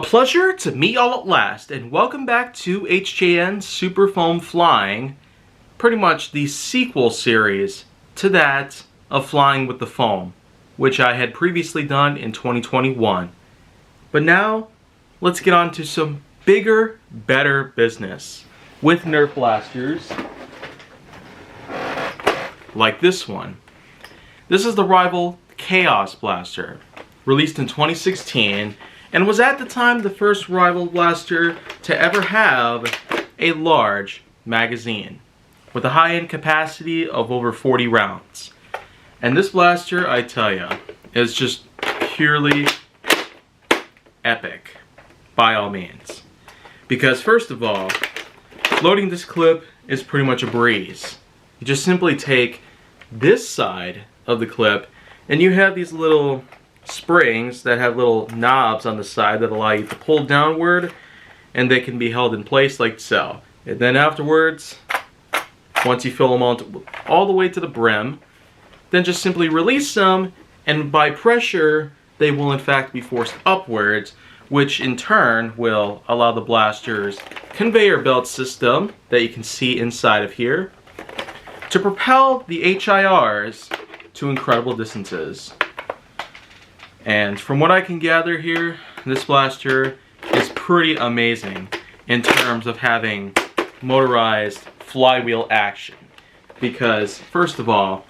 pleasure to meet y'all at last, and welcome back to HJN Super Foam Flying, pretty much the sequel series to that of Flying with the Foam, which I had previously done in 2021. But now, let's get on to some bigger, better business with Nerf blasters, like this one. This is the rival Khaos blaster, released in 2016, and was at the time the first rival blaster to ever have a large magazine with a high-end capacity of over 40 rounds. And this blaster, I tell ya, is just purely epic by all means. Because first of all, loading this clip is pretty much a breeze. You just simply take this side of the clip and you have these little springs that have little knobs on the side that allow you to pull downward, and they can be held in place like so. And then afterwards, once you fill them all the way to the brim, then just simply release them, and by pressure they will in fact be forced upwards, which in turn will allow the blaster's conveyor belt system that you can see inside of here to propel the HIRs to incredible distances. And from what I can gather here, this blaster is pretty amazing in terms of having motorized flywheel action. Because, first of all,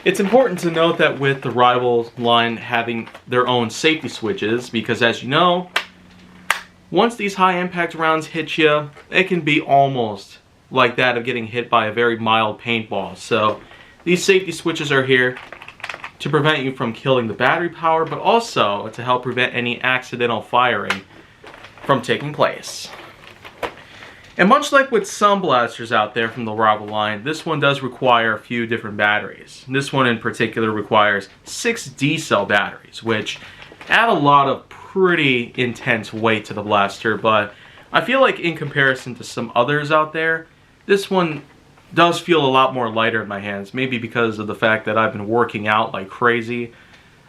it's important to note that with the rival line having their own safety switches, because as you know, once these high impact rounds hit you, it can be almost like that of getting hit by a very mild paintball. So these safety switches are here to prevent you from killing the battery power, but also to help prevent any accidental firing from taking place. And much like with some blasters out there from the rival line, this one does require a few different batteries. This one in particular requires 6 D-cell batteries, which add a lot of pretty intense weight to the blaster, but I feel like in comparison to some others out there, this one does feel a lot more lighter in my hands, maybe because of the fact that I've been working out like crazy.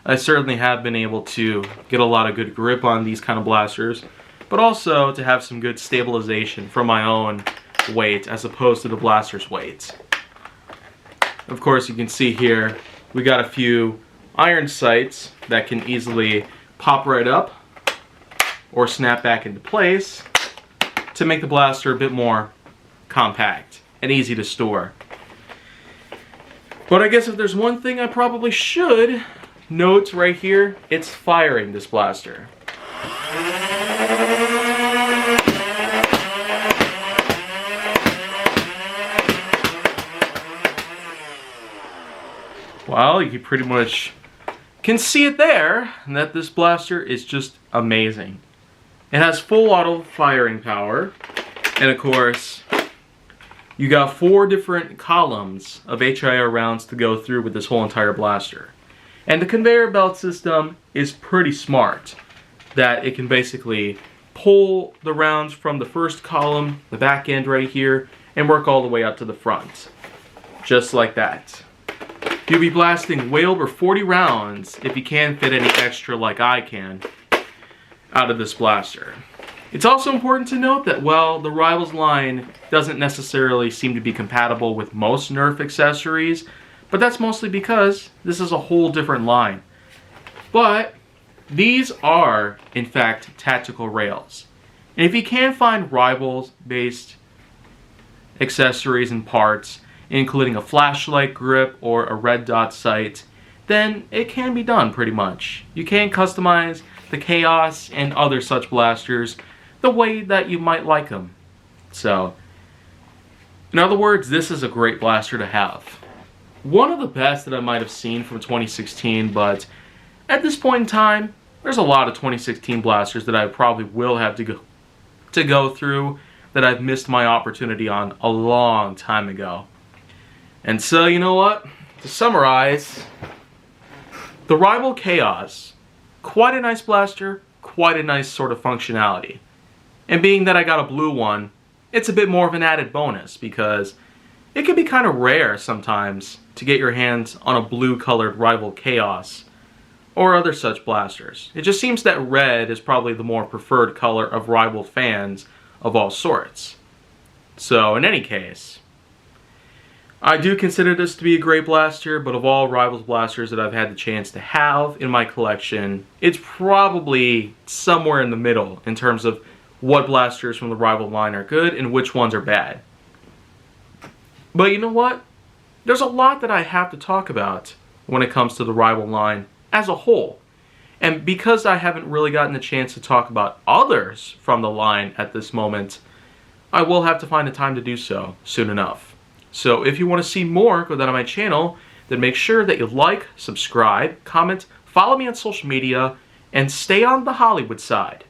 I certainly have been able to get a lot of good grip on these kind of blasters, but also to have some good stabilization from my own weight as opposed to the blaster's weight. Of course, you can see here we got a few iron sights that can easily pop right up or snap back into place to make the blaster a bit more compact and easy to store. But I guess if there's one thing I probably should note right here, it's firing this blaster. Well, you pretty much can see it there, that this blaster is just amazing. It has full auto firing power, and of course, you got 4 different columns of HIR rounds to go through with this whole entire blaster. And the conveyor belt system is pretty smart, that it can basically pull the rounds from the first column, the back end right here, and work all the way up to the front. Just like that. You'll be blasting way over 40 rounds if you can fit any extra like I can out of this blaster. It's also important to note that while the Rivals line doesn't necessarily seem to be compatible with most Nerf accessories, but that's mostly because this is a whole different line. But these are, in fact, tactical rails. And if you can find Rivals-based accessories and parts, including a flashlight grip or a red dot sight, then it can be done pretty much. You can customize the Khaos and other such blasters the way that you might like them. So, in other words, this is a great blaster to have. One of the best that I might have seen from 2016, but at this point in time, there's a lot of 2016 blasters that I probably will have to go through that I've missed my opportunity on a long time ago. And so, you know what? To summarize, the rival Khaos, quite a nice blaster, quite a nice sort of functionality. And being that I got a blue one, it's a bit more of an added bonus because it can be kind of rare sometimes to get your hands on a blue colored rival Khaos. or other such blasters. It just seems that red is probably the more preferred color of rival fans of all sorts. So in any case, I do consider this to be a great blaster, but of all Rivals blasters that I've had the chance to have in my collection, it's probably somewhere in the middle in terms of what blasters from the Rival line are good and which ones are bad. But you know what? There's a lot that I have to talk about when it comes to the Rival line as a whole. And because I haven't really gotten a chance to talk about others from the line at this moment, I will have to find the time to do so soon enough. So if you want to see more, go down to my channel, then make sure that you like, subscribe, comment, follow me on social media, and stay on the Hollywood side.